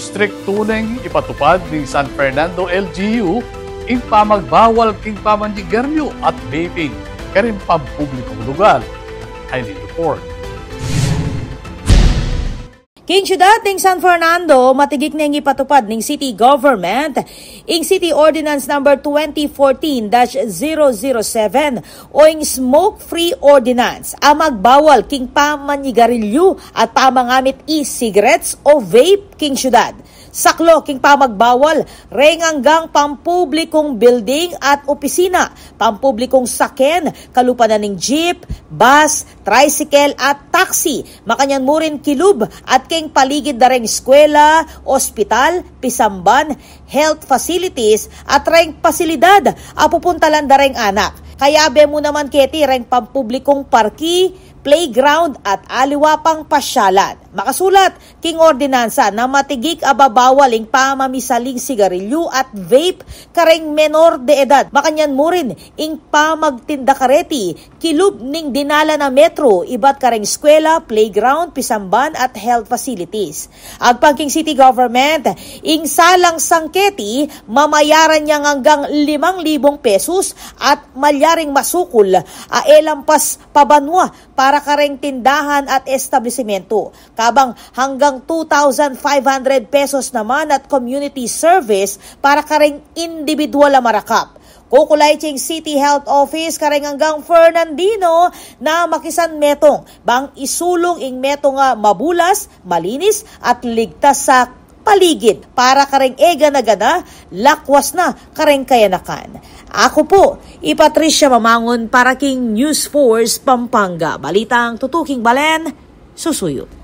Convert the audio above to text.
Strict tuning ipatupad ni San Fernando LGU ing pamagbawal king pamandigaryo at vaping karing pampublikong lugar. Highly report. King Syudad ng San Fernando, matigik na ipatupad ng city government ing City Ordinance number 2014-007 o ing Smoke-Free Ordinance ang magbawal king pamanyigarilyo at pamangamit e-cigarettes o vape King Syudad. Saklo king pamagbawal reng hanggang pampublikong building at opisina, pampublikong saken, kalupanan ng jeep, bus, tricycle at taxi. Makanyan mo rin kilub at king paligid na reng eskwela, ospital, pisamban, health facilities at reng pasilidad apupuntalan na reng anak. Kaya be mo naman keti reng pampublikong parki, playground at aliwa pang pasyalan. Makasulat, king ordinansa na matigik ababawaling pamamisaling sigarilyo at vape kareng menor de edad. Makanyan mo rin ing pamagtinda kareti, kilub ning dinala na metro, ibat kareng eskwela, playground, pisamban at health facilities. Agpang king city government, ing salang sangketi, mamayaran niya hanggang 5,000 pesos at malyaring masukol, aelampas pabanwa para kareng tindahan at establishmento. Kabang hanggang 2,500 pesos naman at community service para kareng individual na marakap. Kukulay ching City Health Office kareng hanggang Fernandino na makisan metong bang isulong ing metong nga mabulas, malinis at ligtas sa paligid para kareng ega na gana, lakwas na kareng kayanakan. Ako po, Patricia Mamangon para king News Force Pampanga. Balitang tutuking balen, susuyo.